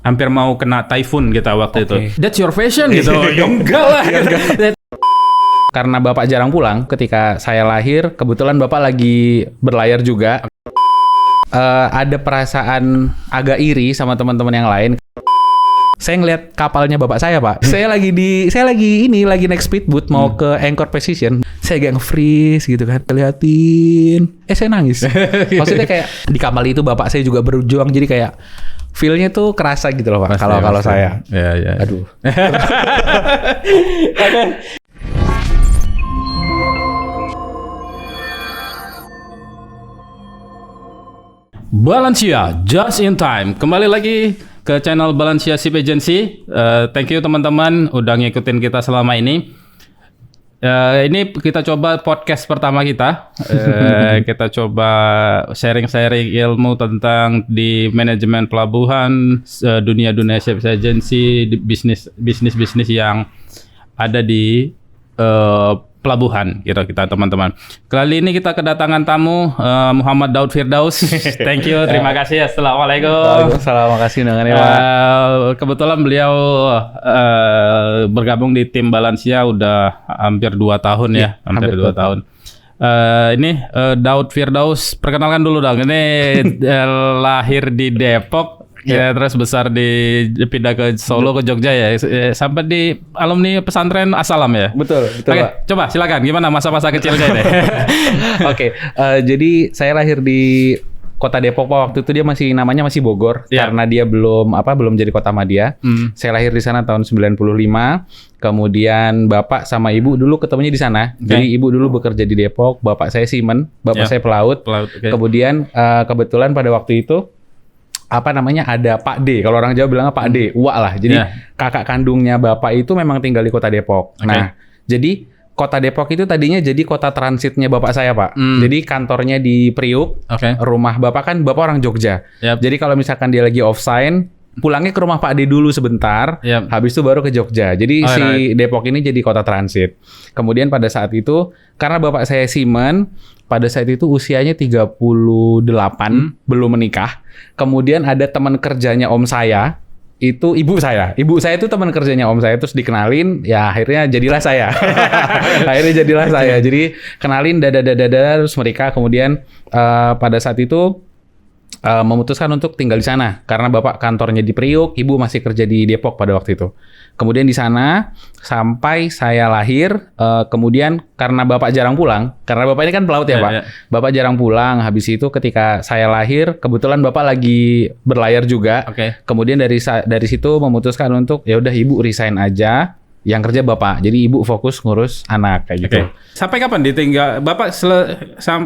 hampir mau kena typhoon kita waktu itu. That's your fashion gitu. Ya enggak lah. Karena bapak jarang pulang ketika saya lahir, kebetulan bapak lagi berlayar juga. Ada perasaan agak iri sama teman-teman yang lain. Saya ngeliat kapalnya bapak saya, Pak. Saya lagi naik speedboat mau ke anchor position. Saya agak nge-freeze gitu kan, liatin. Saya nangis. Maksudnya kayak di kapal itu bapak saya juga berjuang, jadi kayak feel-nya tuh kerasa gitu loh, Pak. Kalau saya. Ya. Aduh. Balancia, just in time. Kembali lagi ke channel Balancia Ship Agency. Thank you teman-teman udah ngikutin kita selama ini. Ini kita coba podcast pertama kita. Kita coba sharing-sharing ilmu tentang di manajemen pelabuhan, dunia Ship Agency, bisnis yang ada di pelabuhan gitu kita teman-teman. Kali ini kita kedatangan tamu Muhammad Daud Firdaus. Thank you, terima kasih. Assalamualaikum. Waalaikumsalam, makasih undangannya, Pak. Kebetulan beliau bergabung di tim Balancia udah hampir 2 tahun ya, hampir 2 tahun. Ini Daud Firdaus, perkenalkan dulu dong. Ini lahir di Depok. Ya, terus besar pindah ke Solo ke Jogja ya. Sampai di alumni pesantren As-Salam ya. Betul, Oke, Pak. coba silakan gimana masa-masa kecilnya ini. Oke, jadi saya lahir di Kota Depok, Pak. Waktu itu dia namanya masih Bogor karena dia belum jadi kota madya. Saya lahir di sana tahun 95. Kemudian bapak sama ibu dulu ketemunya di sana. Jadi ibu dulu bekerja di Depok, bapak saya seaman, bapak saya pelaut. Kemudian kebetulan pada waktu itu ada Pak D. Kalau orang Jawa bilangnya Pak D, Uwak lah. Jadi kakak kandungnya bapak itu memang tinggal di Kota Depok. Nah, jadi Kota Depok itu tadinya jadi kota transitnya bapak saya, Pak. Jadi kantornya di Priuk. Rumah bapak orang Jogja. Jadi kalau misalkan dia lagi off-sign, pulangnya ke rumah Pak D dulu sebentar. Habis itu baru ke Jogja. Jadi Depok ini jadi kota transit. Kemudian pada saat itu, karena bapak saya seaman, pada saat itu usianya 38, belum menikah. Kemudian ada teman kerjanya om saya, itu ibu saya. Ibu saya itu teman kerjanya om saya, terus dikenalin, ya akhirnya jadilah saya. Jadi kenalin dada terus mereka kemudian pada saat itu memutuskan untuk tinggal di sana karena bapak kantornya di Priuk, ibu masih kerja di Depok pada waktu itu. Kemudian di sana sampai saya lahir, kemudian karena bapak jarang pulang, karena bapak ini kan pelaut ya, Pak. Bapak jarang pulang. Habis itu ketika saya lahir, kebetulan bapak lagi berlayar juga. Kemudian dari situ memutuskan untuk ya udah ibu resign aja. Yang kerja bapak, jadi ibu fokus ngurus anak kayak gitu. Sampai kapan ditinggal? Bapak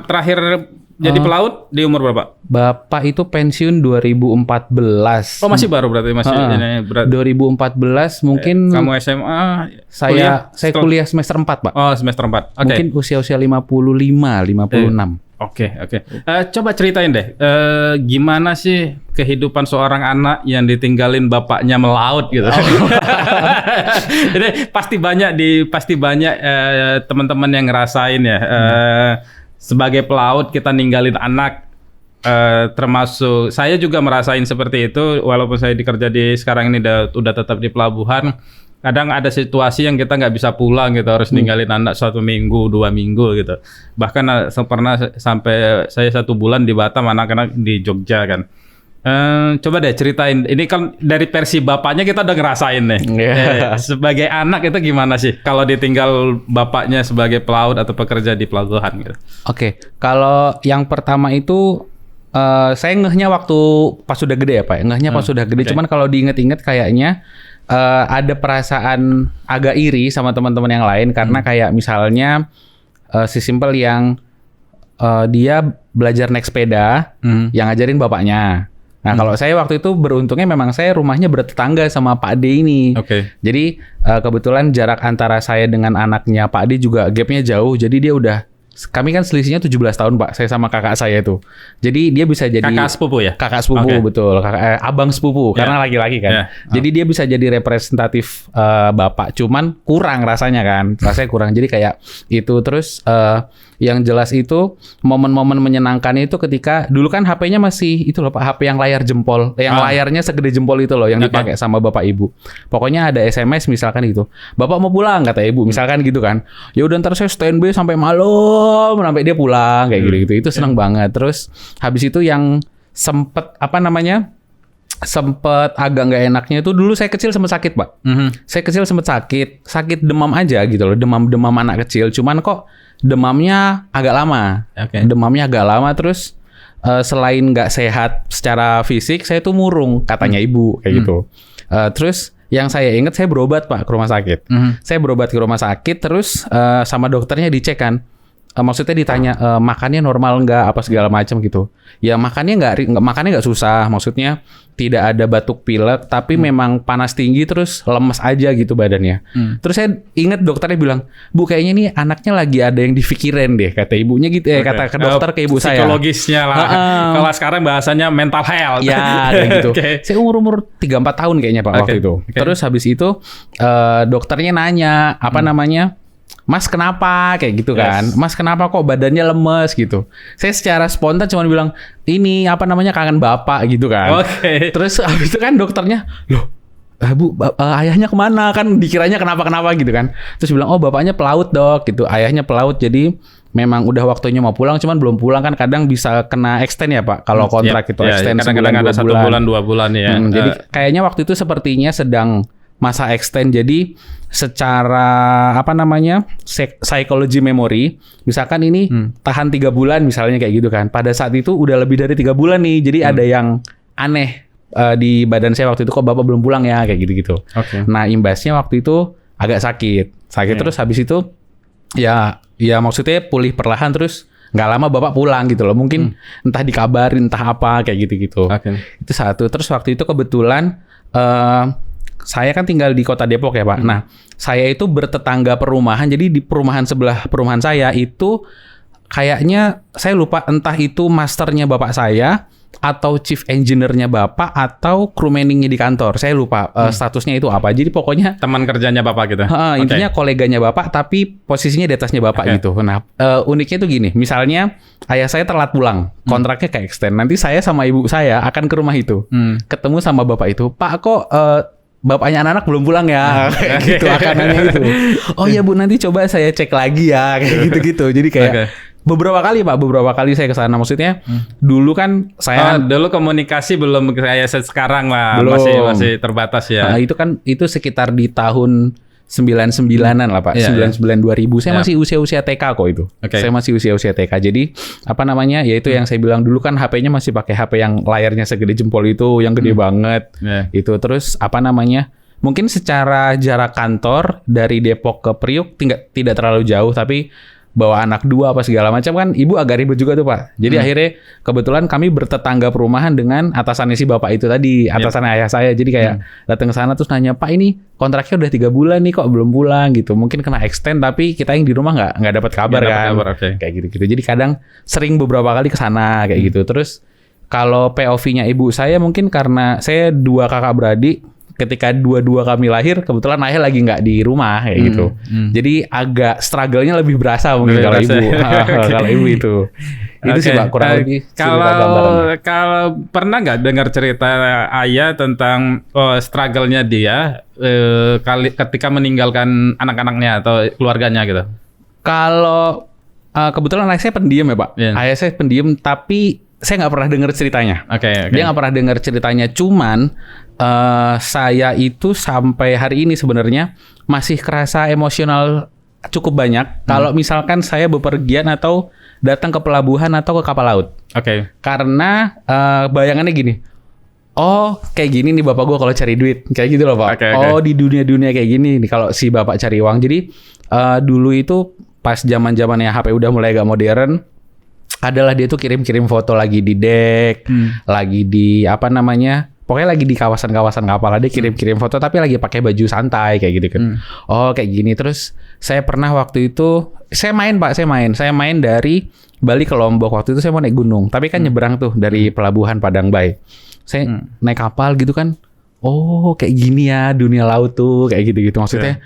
terakhir jadi pelaut di umur berapa? Bapak itu pensiun 2014. Oh, masih baru berarti 2014 mungkin. Kamu SMA? Saya kuliah semester 4, Pak. Oh, semester 4. Mungkin usia 56. Oke. Coba ceritain deh, gimana sih kehidupan seorang anak yang ditinggalin bapaknya melaut gitu. Jadi pasti banyak teman-teman yang ngerasain ya. Sebagai pelaut kita ninggalin anak, termasuk saya juga merasain seperti itu. Walaupun saya sekarang ini udah tetap di pelabuhan. Kadang ada situasi yang kita nggak bisa pulang gitu, harus ninggalin anak 1 minggu, 2 minggu gitu. Bahkan pernah sampai saya 1 bulan di Batam, anak-anak di Jogja kan. Coba deh ceritain, ini kan dari versi bapaknya kita udah ngerasain nih. Sebagai anak itu gimana sih kalau ditinggal bapaknya sebagai pelaut atau pekerja di pelabuhan gitu? Kalau yang pertama itu saya ngehnya waktu pas sudah gede ya, Pak. Ngehnya pas sudah gede, cuman kalau diinget-inget kayaknya ada perasaan agak iri sama teman-teman yang lain karena kayak misalnya sesimpel yang dia belajar naik sepeda, yang ngajarin bapaknya. Nah, kalau saya waktu itu beruntungnya memang saya rumahnya bertetangga sama Pak D ini. Jadi kebetulan jarak antara saya dengan anaknya Pak D juga gapnya jauh. Jadi dia udah Kami kan selisihnya 17 tahun Pak, saya sama kakak saya itu. Jadi dia bisa jadi Kakak sepupu ya? Kakak sepupu, betul. Abang sepupu, karena laki-laki kan. Jadi dia bisa jadi representatif bapak, cuman kurang rasanya kan. Rasanya kurang. Jadi kayak itu. Terus yang jelas itu momen-momen menyenangkan itu ketika dulu kan HP-nya masih itu loh Pak, HP yang layar jempol, yang layarnya segede jempol itu loh, yang dipakai sama bapak ibu. Pokoknya ada SMS misalkan gitu, bapak mau pulang kata ibu, misalkan gitu kan. Ya udah ntar saya standby sampai malam, sampai dia pulang kayak gitu. Itu seneng banget. Terus habis itu yang sempet agak nggak enaknya itu dulu saya kecil sempat sakit Pak. Saya kecil sempat sakit demam aja gitu loh, demam anak kecil. Cuman kok demamnya agak lama. Demamnya agak lama terus selain nggak sehat secara fisik, saya tuh murung katanya ibu kayak gitu. Terus yang saya ingat saya berobat Pak ke rumah sakit. Saya berobat ke rumah sakit terus sama dokternya dicek kan. Maksudnya ditanya makannya normal nggak apa segala macam gitu. Ya makannya nggak susah. Maksudnya tidak ada batuk pilek, tapi memang panas tinggi terus lemes aja gitu badannya. Terus saya ingat dokternya bilang, Bu kayaknya nih anaknya lagi ada yang dipikirin deh kata ibunya gitu. Kata ke dokter ke ibu saya. Psikologisnya lah. Kalau sekarang bahasanya mental health. Ya kayak gitu. Saya umur 3-4 tahun kayaknya Pak waktu itu. Terus habis itu dokternya nanya apa namanya? Mas kenapa kayak gitu kan? Mas kenapa kok badannya lemes gitu? Saya secara spontan cuma bilang ini apa namanya kangen bapak gitu kan. Terus habis itu kan dokternya loh Bu ayahnya kemana kan dikiranya kenapa gitu kan. Terus bilang oh bapaknya pelaut dok gitu. Ayahnya pelaut jadi memang udah waktunya mau pulang cuman belum pulang kan kadang bisa kena extend ya Pak kalau kontrak itu extend kadang-kadang ada 1 bulan 2 bulan ya. Jadi kayaknya waktu itu sepertinya sedang masa extend jadi secara apa namanya psychology memory misalkan ini tahan 3 bulan misalnya kayak gitu kan pada saat itu udah lebih dari 3 bulan nih jadi ada yang aneh di badan saya waktu itu kok bapak belum pulang ya kayak gitu-gitu. Nah imbasnya waktu itu agak sakit terus habis itu ya maksudnya pulih perlahan terus nggak lama bapak pulang gitu loh mungkin entah dikabarin entah apa kayak gitu-gitu. Itu satu. Terus waktu itu kebetulan saya kan tinggal di kota Depok ya Pak. Nah, saya itu bertetangga perumahan. Jadi di perumahan sebelah perumahan saya itu kayaknya saya lupa entah itu masternya bapak saya atau chief engineer-nya bapak atau crew manning-nya di kantor. Saya lupa statusnya itu apa. Jadi pokoknya teman kerjanya bapak gitu. Intinya koleganya bapak tapi posisinya di atasnya bapak gitu. Nah, uniknya itu gini. Misalnya ayah saya telat pulang, kontraknya kayak extend. Nanti saya sama ibu saya akan ke rumah itu. Ketemu sama bapak itu. Pak kok bapaknya anak-anak belum pulang ya kayak gitu akanannya itu. Oh ya Bu nanti coba saya cek lagi ya kayak gitu-gitu. Jadi kayak beberapa kali saya ke sana maksudnya dulu kan saya dulu komunikasi belum kayak sekarang lah masih terbatas ya. Nah, itu sekitar di tahun 99-an lah Pak. 99 2000 saya masih usia-usia TK kok itu. Saya masih usia-usia TK. Jadi apa namanya? Yaitu yang saya bilang dulu kan HP-nya masih pakai HP yang layarnya segede jempol itu, yang gede banget. Itu terus apa namanya? Mungkin secara jarak kantor dari Depok ke Priuk tidak terlalu jauh tapi bawa anak 2 apa segala macam kan ibu agak ribet juga tuh Pak. Jadi akhirnya kebetulan kami bertetangga perumahan dengan atasannya si bapak itu tadi, atasan ayah saya. Jadi kayak datang ke sana terus nanya, "Pak ini kontraknya udah 3 bulan nih kok belum pulang gitu. Mungkin kena extend tapi kita yang di rumah nggak dapat kabar kan." Kayak gitu-gitu. Jadi kadang sering beberapa kali ke sana kayak gitu. Terus kalau POV-nya ibu saya mungkin karena saya 2 kakak beradik. Ketika dua-dua kami lahir, kebetulan ayah lagi nggak di rumah kayak gitu. Jadi agak struggle-nya lebih berasa mungkin kalau ibu. Kalau ibu itu. Itu sih Pak kurang lebih. Kalau pernah nggak dengar cerita ayah tentang struggle-nya dia ketika meninggalkan anak-anaknya atau keluarganya gitu? Kalau kebetulan ayah saya pendiam ya Pak. Ayah saya pendiam tapi saya nggak pernah dengar ceritanya. Dia nggak pernah dengar ceritanya. Cuman saya itu sampai hari ini sebenarnya masih kerasa emosional cukup banyak. Kalau misalkan saya bepergian atau datang ke pelabuhan atau ke kapal laut. Karena bayangannya gini. Oh kayak gini nih bapak gue kalau cari duit. Kayak gitu loh Pak. Oh di dunia-dunia kayak gini nih kalau si bapak cari uang. Jadi dulu itu pas zaman-zamannya HP udah mulai agak modern. Adalah dia tuh kirim-kirim foto lagi di dek, lagi di apa namanya pokoknya lagi di kawasan-kawasan kapal, dia kirim-kirim foto tapi lagi pakai baju santai kayak gitu kan. Oh kayak gini. Terus saya pernah waktu itu saya main dari Bali ke Lombok. Waktu itu saya mau naik gunung, tapi kan nyebrang tuh dari pelabuhan Padang Bay. Saya naik kapal gitu kan. Oh kayak gini ya dunia laut tuh kayak gitu-gitu maksudnya.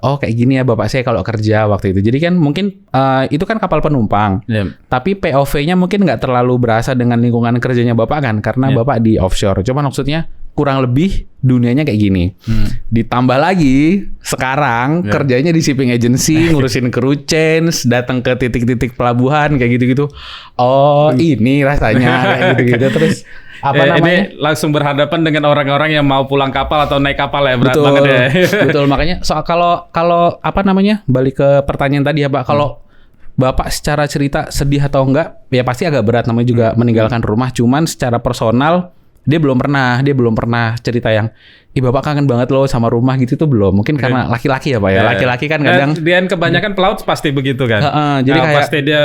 Oh kayak gini ya bapak saya kalau kerja waktu itu. Jadi kan mungkin itu kan kapal penumpang. Tapi POV-nya mungkin nggak terlalu berasa dengan lingkungan kerjanya bapak kan, karena bapak di offshore. Cuma maksudnya kurang lebih dunianya kayak gini. Ditambah lagi sekarang kerjanya di shipping agency, ngurusin crew change, datang ke titik-titik pelabuhan kayak gitu-gitu. Oh ini rasanya kayak gitu-gitu. Terus ini langsung berhadapan dengan orang-orang yang mau pulang kapal atau naik kapal ya, berat banget ya. Betul, makanya soal kalau balik ke pertanyaan tadi ya Pak, kalau Bapak secara cerita sedih atau enggak, ya pasti agak berat, namanya juga meninggalkan rumah. Cuman secara personal dia belum pernah cerita yang Bapak kangen banget loh sama rumah gitu tuh belum. Mungkin karena laki-laki ya Pak ya. Laki-laki kan kadang dia kebanyakan pelaut pasti begitu kan. Jadi kayak pasti dia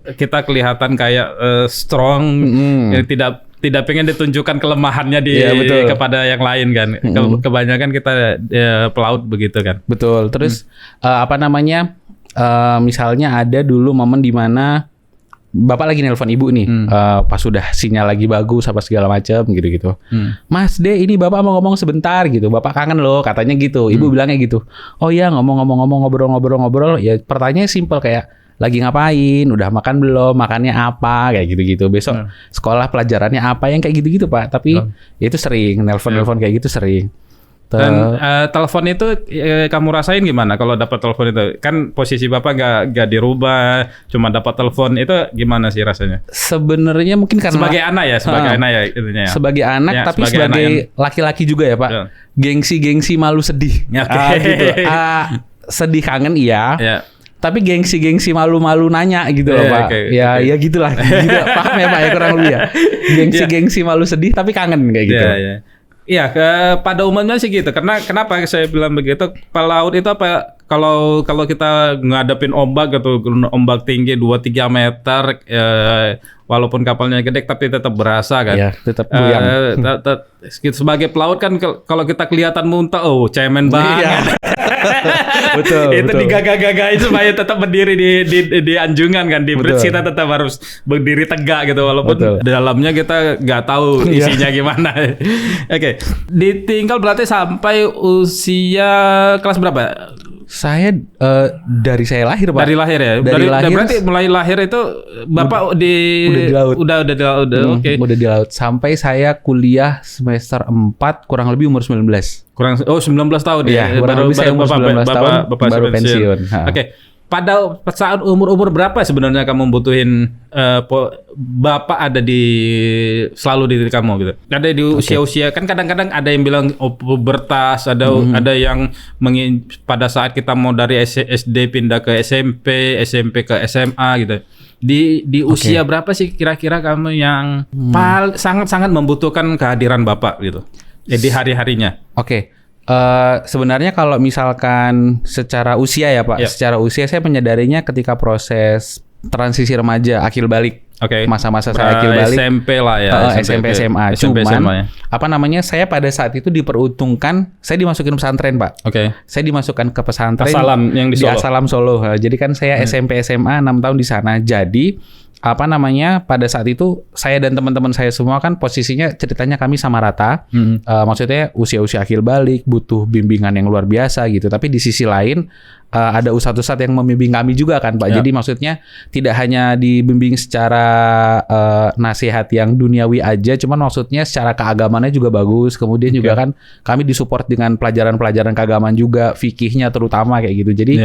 kita kelihatan kayak strong, tidak pengen ditunjukkan kelemahannya kepada yang lain kan. Kebanyakan kita pelaut begitu kan. Betul. Terus misalnya ada dulu momen di mana Bapak lagi nelpon ibu nih, pas sudah sinyal lagi bagus apa segala macam gitu-gitu. Mas De, ini Bapak mau ngomong sebentar gitu. Bapak kangen loh, katanya gitu. Ibu bilangnya gitu. Oh ya, ngomong-ngomong, ngobrol-ngobrol. Ya pertanyaannya simpel kayak lagi ngapain, udah makan belum, makannya apa, kayak gitu-gitu. Besok sekolah pelajarannya apa, yang kayak gitu-gitu Pak. Tapi ya itu sering, nelpon kayak gitu sering. Dan telepon itu kamu rasain gimana kalau dapat telepon itu? Kan posisi Bapak nggak dirubah, cuma dapat telepon itu gimana sih rasanya? Sebenarnya mungkin karena sebagai anak ya intinya. Sebagai anak ya, tapi sebagai laki-laki juga ya Pak. Gengsi malu sedih. Gitu. Sedih kangen iya. Tapi gengsi malu-malu nanya gitu loh Pak. Ya gitulah. Gitu. Paham ya Pak ya kurang lebih ya. Gengsi malu sedih tapi kangen kayak gitu. Iya, pada umumnya sih gitu. Karena kenapa saya bilang begitu? Pelaut itu apa? Kalau kita ngadepin ombak gitu, ombak tinggi 2-3 meter, walaupun kapalnya gede, tapi tetap berasa kan. Iya, tetap goyang. Sebagai pelaut kan kalau kita kelihatan muntah, cemen banget. Betul. Itu digagah-gagahin supaya tetap berdiri di anjungan kan, di bridge kita tetap harus berdiri tegak gitu, walaupun dalamnya kita nggak tahu isinya gimana. Oke. Ditinggal berarti sampai usia kelas berapa? Saya dari saya lahir Pak. Dari lahir ya. Dari lahir. Berarti mulai lahir itu Bapak udah di laut. Udah oke. Udah di laut sampai saya kuliah semester 4 kurang lebih umur 19. 19 tahun ya. Baru saya umur 19 tahun baru pensiun. Oke. Pada saat umur berapa sebenarnya kamu butuhin Bapak ada selalu di diri kamu gitu? Ada di usia-usia kan kadang-kadang ada yang bilang pubertas, ada yang pada saat kita mau dari SD pindah ke SMP ke SMA gitu. Di usia berapa sih kira-kira kamu yang sangat-sangat membutuhkan kehadiran Bapak gitu? Di hari-harinya. Sebenarnya kalau misalkan secara usia ya Pak, secara usia saya menyadarinya ketika proses transisi remaja, akil balik. Masa-masa saya akil balik. SMP lah ya. SMP SMA. Cuman saya pada saat itu diperuntukkan, saya dimasukin pesantren Pak. Saya dimasukkan ke pesantren. Asalam yang di Solo. Di Asalam Solo. Jadi kan saya SMP SMA 6 tahun di sana. Jadi pada saat itu saya dan teman-teman saya semua kan posisinya ceritanya kami sama rata. Maksudnya usia-usia akil balik, butuh bimbingan yang luar biasa gitu. Tapi di sisi lain ada ustadz-ustadz yang membimbing kami juga kan Pak. Jadi maksudnya tidak hanya dibimbing secara nasihat yang duniawi aja, cuman maksudnya secara keagamannya juga bagus. Kemudian juga kan kami disupport dengan pelajaran-pelajaran keagamaan juga, fikihnya terutama kayak gitu. Jadi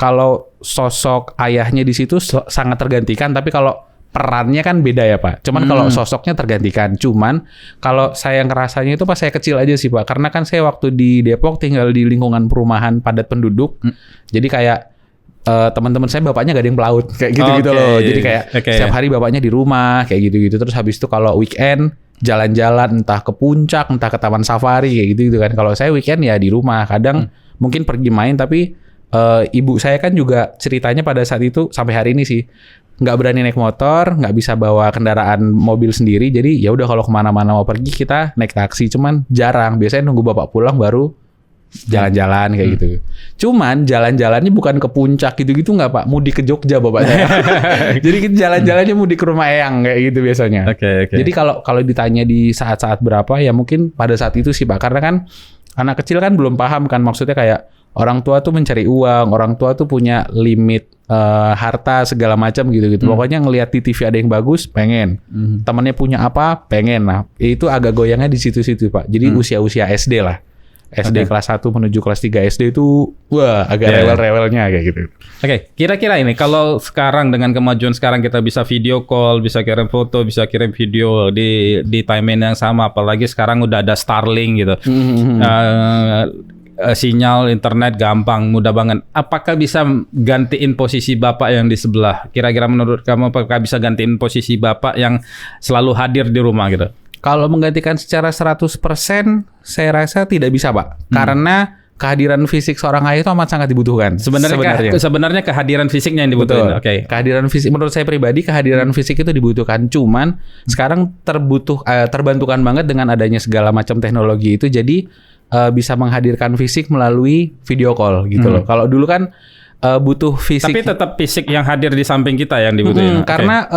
kalau sosok ayahnya di situ sangat tergantikan, tapi kalau perannya kan beda ya Pak. Cuman kalau sosoknya tergantikan. Cuman kalau saya ngerasanya itu pas saya kecil aja sih Pak. Karena kan saya waktu di Depok tinggal di lingkungan perumahan padat penduduk. Jadi kayak teman-teman saya bapaknya gak ada yang pelaut kayak gitu-gitu loh. Jadi kayak setiap hari bapaknya di rumah kayak gitu-gitu. Terus habis itu kalau weekend jalan-jalan entah ke puncak, entah ke taman safari kayak gitu-gitu kan. Kalau saya weekend ya di rumah. Kadang mungkin pergi main, tapi ibu saya kan juga ceritanya pada saat itu sampai hari ini sih nggak berani naik motor, nggak bisa bawa kendaraan mobil sendiri. Jadi ya udah kalau kemana-mana mau pergi kita naik taksi. Cuman jarang. Biasanya nunggu bapak pulang baru jalan-jalan kayak gitu. Cuman jalan-jalannya bukan ke puncak gitu-gitu nggak Pak, mudik ke Jogja bapak saya. Jadi jalan-jalannya mudik ke rumah eyang kayak gitu biasanya. Oke. Jadi kalau ditanya di saat-saat berapa ya mungkin pada saat itu sih Pak, karena kan anak kecil kan belum paham kan, maksudnya kayak orang tua tuh mencari uang, orang tua tuh punya limit harta segala macam gitu-gitu. Pokoknya ngelihat di TV ada yang bagus, pengen. Temannya punya apa, pengen. Nah itu agak goyangnya di situ-situ Pak. Jadi usia-usia SD lah. SD kelas 1 menuju kelas 3 SD itu wah agak rewel-rewelnya kayak gitu. Oke, kira-kira ini kalau sekarang dengan kemajuan sekarang kita bisa video call, bisa kirim foto, bisa kirim video di timeline yang sama, apalagi sekarang udah ada Starlink gitu. Sinyal internet gampang, mudah banget. Apakah bisa gantiin posisi Bapak yang di sebelah? Kira-kira menurut kamu apakah bisa gantiin posisi Bapak yang selalu hadir di rumah gitu? Kalau menggantikan secara 100%, saya rasa tidak bisa, Pak. Karena kehadiran fisik seorang ayah itu amat sangat dibutuhkan. Sebenarnya kehadiran fisiknya yang dibutuhkan. Oke. Kehadiran fisik, menurut saya pribadi, kehadiran fisik itu dibutuhkan. Cuman sekarang terbantukan banget dengan adanya segala macam teknologi itu. Jadi bisa menghadirkan fisik melalui video call gitu loh. Kalau dulu kan butuh fisik. Tapi tetap fisik yang hadir di samping kita yang dibutuhin. Karena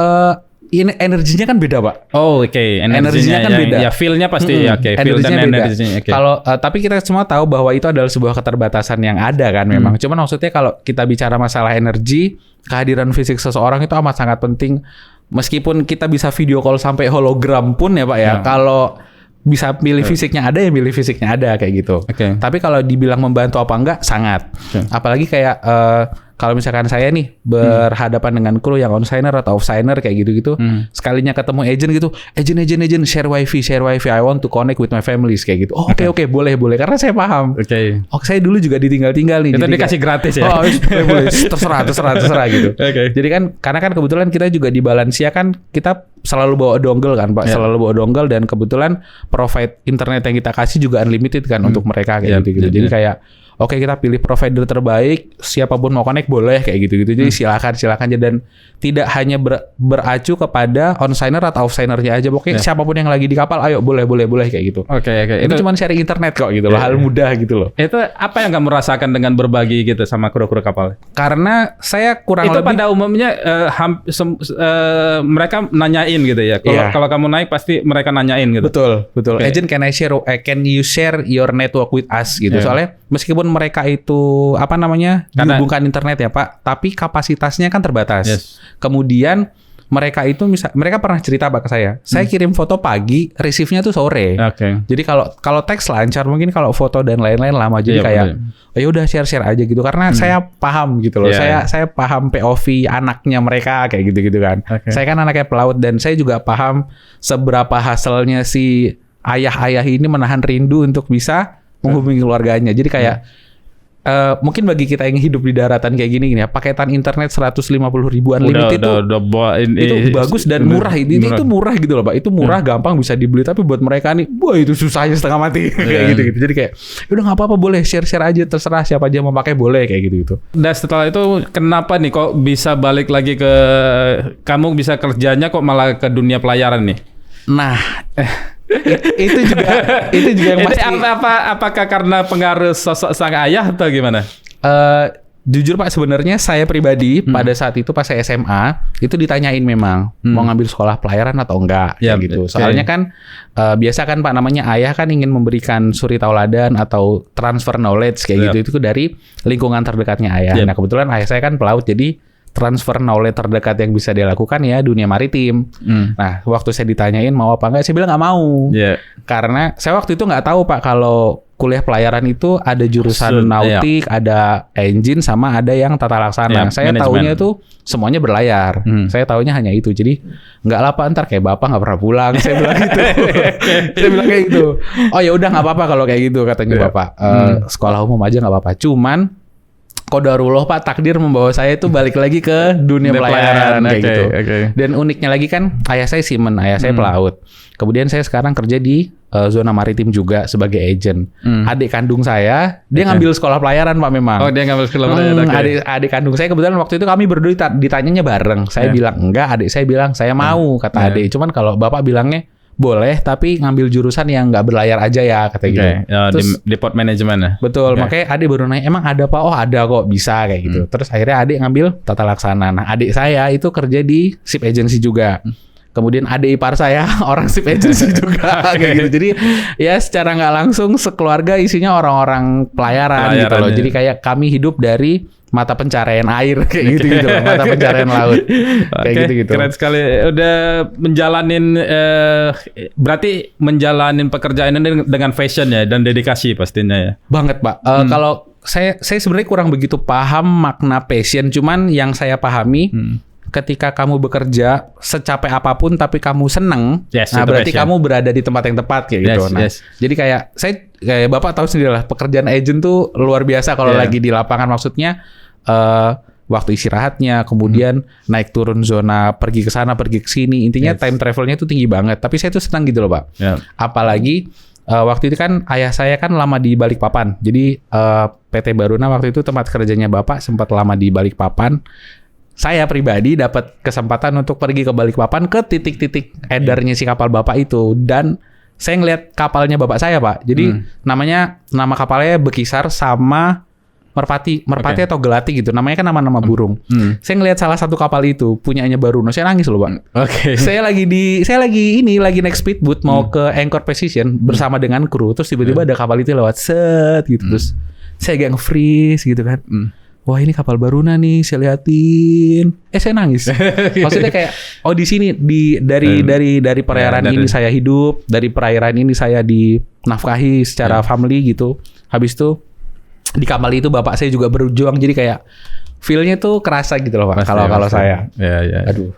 ini energinya kan beda, Pak. Oh, oke. Energinya kan beda. Ya, feel-nya pasti oke. Feel dan energinya. Okay. Kalau tapi kita semua tahu bahwa itu adalah sebuah keterbatasan yang ada kan memang. Cuman maksudnya kalau kita bicara masalah energi, kehadiran fisik seseorang itu amat sangat penting. Meskipun kita bisa video call sampai hologram pun ya, Pak ya. Kalau bisa pilih fisiknya ada, ya pilih fisiknya ada kayak gitu. Tapi kalau dibilang membantu apa enggak, sangat. Apalagi kayak kalau misalkan saya nih berhadapan dengan kru yang on-signer atau off-signer kayak gitu-gitu, sekalinya ketemu agent gitu, agent share wifi, I want to connect with my families kayak gitu. Oh, oke, boleh karena saya paham. Saya dulu juga ditinggal-tinggal nih. Itu jadi dikasih gratis ya. Oh, boleh. Terserah gitu. Jadi kan karena kan kebetulan kita juga di Balansia kan kita selalu bawa dongle kan, Pak. Selalu bawa dongle dan kebetulan provide internet yang kita kasih juga unlimited kan untuk mereka kayak gitu. Jadi kayak oke, kita pilih provider terbaik, siapapun mau connect boleh kayak gitu-gitu. Jadi silakan aja, dan tidak hanya beracu kepada on-signer atau off-signernya aja. Pokoknya siapapun yang lagi di kapal, ayo boleh kayak gitu. Oke. Itu cuma sharing internet kok gitu loh, hal mudah gitu loh. Itu apa yang kamu rasakan dengan berbagi gitu sama kru-kru kapal? Karena saya kurang itu lebih pada umumnya mereka nanyain gitu ya. Kalau kamu naik pasti mereka nanyain gitu. Betul. Agent, can you share your network with us gitu. Soalnya meskipun mereka itu dihubungkan internet ya Pak, tapi kapasitasnya kan terbatas. Kemudian mereka pernah cerita Pak ke saya kirim foto pagi, receive-nya tuh sore. Jadi kalau teks lancar, mungkin kalau foto dan lain-lain lama. Jadi ya udah share aja gitu, karena saya paham gitu loh. Saya paham POV anaknya mereka kayak gitu kan. Saya kan anaknya pelaut dan saya juga paham seberapa hasilnya si ayah-ayah ini menahan rindu untuk bisa menghubungi keluarganya. Jadi kayak mungkin bagi kita yang hidup di daratan kayak gini ya, paketan internet 150 ribuan limit itu bagus dan murah. Itu murah gitu loh Pak. Itu murah, gampang bisa dibeli. Tapi buat mereka nih, wah itu susahnya setengah mati kayak gitu. Jadi kayak udah nggak apa-apa, boleh share aja, terserah siapa aja mau pakai boleh kayak gitu. Dan setelah itu kenapa nih kok bisa balik lagi ke kamu bisa kerjanya kok malah ke dunia pelayaran nih? Nah, itu juga yang pasti. Apakah karena pengaruh sosok sang ayah atau gimana? Jujur Pak, sebenarnya saya pribadi pada saat itu pas saya SMA itu ditanyain memang mau ngambil sekolah pelayaran atau enggak gitu. Soalnya kan biasa kan Pak, namanya ayah kan ingin memberikan suri tauladan atau transfer knowledge kayak gitu. Itu dari lingkungan terdekatnya ayah. Nah kebetulan ayah saya kan pelaut, jadi transfer knowledge terdekat yang bisa dia lakukan ya dunia maritim. Nah, waktu saya ditanyain mau apa enggak, saya bilang nggak mau. Karena saya waktu itu nggak tahu Pak kalau kuliah pelayaran itu ada jurusan nautik, ada engine, sama ada yang tata laksana. Saya taunya itu semuanya berlayar. Saya taunya hanya itu. Jadi nggak lah Pak, ntar kayak Bapak nggak pernah pulang. Saya bilang gitu. Saya bilang kayak gitu. Oh ya udah nggak apa-apa kalau kayak gitu katanya Bapak. Sekolah umum aja nggak apa-apa. Cuman qadarullah Pak, takdir membawa saya itu balik lagi ke dunia pelayaran kayak gitu. Dan uniknya lagi kan ayah saya seaman, ayah saya pelaut. Kemudian saya sekarang kerja di zona maritim juga sebagai agent. Adik kandung saya dia ngambil sekolah pelayaran Pak memang. Oh, dia ngambil sekolah pelayaran. Adik kandung saya kebetulan waktu itu kami berdua ditanyanya bareng. Saya bilang enggak, adik saya bilang saya mau, kata adik. Cuman kalau bapak bilangnya boleh, tapi ngambil jurusan yang nggak berlayar aja ya, kata gitu. Terus di port management ya? Betul, makanya adik baru nanya, emang ada Pak? Oh ada kok, bisa kayak gitu. Terus akhirnya adik ngambil tata laksana. Nah adik saya itu kerja di ship agency juga. Kemudian adik ipar saya orang ship agency juga kayak gitu. Jadi ya secara nggak langsung sekeluarga isinya orang-orang pelayaran gitu loh. Jadi kayak kami hidup dari mata pencarian air kayak gitu loh, mata pencarian laut kayak gitu. Keren sekali. Udah berarti menjalanin pekerjaan ini dengan passion ya dan dedikasi pastinya ya. Banget Pak. Kalau saya sebenarnya kurang begitu paham makna passion, cuman yang saya pahami ketika kamu bekerja secapek apapun tapi kamu seneng, nah berarti kamu berada di tempat yang tepat kayak gitu. Jadi kayak Bapak tahu sendiri lah, pekerjaan agent tuh luar biasa kalau lagi di lapangan, maksudnya waktu istirahatnya, kemudian naik turun zona, pergi ke sana, pergi ke sini, intinya time travelnya itu tinggi banget. Tapi saya tuh senang gitu loh Pak. Apalagi waktu itu kan ayah saya kan lama di Balikpapan, jadi PT Baruna waktu itu tempat kerjanya Bapak sempat lama di Balikpapan. Saya pribadi dapat kesempatan untuk pergi ke Balikpapan ke titik-titik edarnya si kapal Bapak itu, dan saya ngeliat kapalnya Bapak saya Pak. Jadi nama kapalnya Bekisar sama Merpati atau Gelati gitu. Namanya kan nama-nama burung. Saya ngeliat salah satu kapal itu punyanya Baruna, saya nangis loh Pak. Saya lagi naik speedboat mau ke anchor position bersama dengan kru, terus tiba-tiba ada kapal itu lewat set gitu, terus saya agak nge-freeze gitu kan. Wah ini kapal Baruna nih, saya liatin. Saya nangis. Maksudnya kayak, oh di sini dari perairan ini saya hidup, dari perairan ini saya dinafkahi secara family gitu. Habis itu di kapal itu bapak saya juga berjuang, jadi kayak feel-nya tuh kerasa gitu loh Pak. Kalau saya. Ya. Aduh.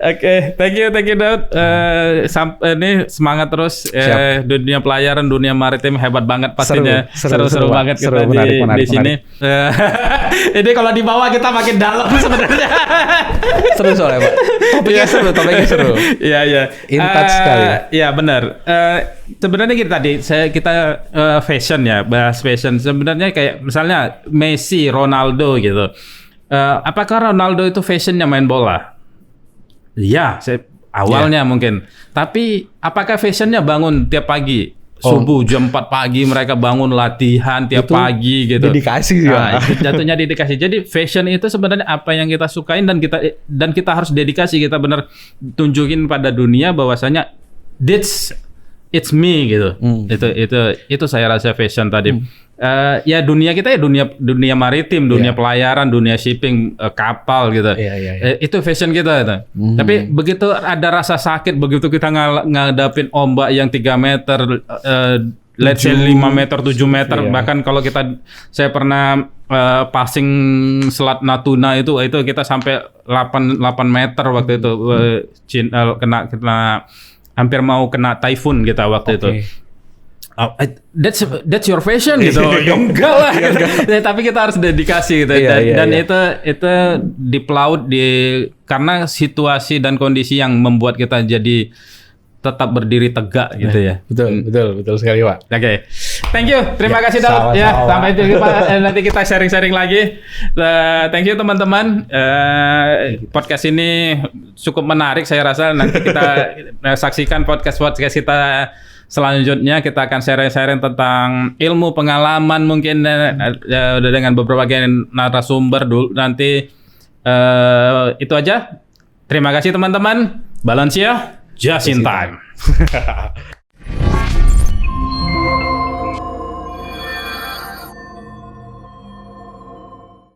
Oke. Thank you Daud. Ini semangat terus. Dunia pelayaran, dunia maritim hebat banget pastinya. Seru banget kita di sini. Ini kalau di bawah kita makin dalam sebenarnya. Seru soalnya Pak. Topiknya seru. Iya. In touch sekali. Iya benar. Sebenarnya kita fashion ya, bahas fashion. Sebenarnya kayak misalnya Messi, Ronaldo gitu. Apakah Ronaldo itu fashionnya main bola? Iya, awalnya mungkin. Tapi apakah fashionnya bangun tiap pagi? Subuh jam 4 pagi mereka bangun latihan tiap pagi gitu. Dedikasi ya. Jatuhnya dedikasi. Jadi fashion itu sebenarnya apa yang kita sukain dan kita harus dedikasi, kita benar tunjukin pada dunia bahwasanya it's me gitu. Itu saya rasa fashion tadi. Ya dunia kita ya dunia maritim, dunia pelayaran, dunia shipping, kapal gitu. Itu fashion kita itu. Tapi begitu ada rasa sakit, begitu kita ngadapin ombak yang 3 meter, let's say 5 meter, 7 meter, bahkan kalau saya pernah passing Selat Natuna itu kita sampai 8 meter waktu itu, kena hampir mau kena typhoon kita waktu itu. That's your fashion gitu. Enggak lah. Tapi kita harus dedikasi gitu. Dan itu di pelaut karena situasi dan kondisi yang membuat kita jadi tetap berdiri tegak gitu ya. Betul sekali Pak. Oke. Thank you. Terima kasih Daud ya. Sampai jumpa nanti kita sharing-sharing lagi. Thank you teman-teman. Podcast ini cukup menarik saya rasa. Nanti kita saksikan podcast kita selanjutnya. Kita akan sharing-sharing tentang ilmu pengalaman mungkin dengan beberapa narasumber dulu nanti. Itu aja. Terima kasih teman-teman. Balancia just in time.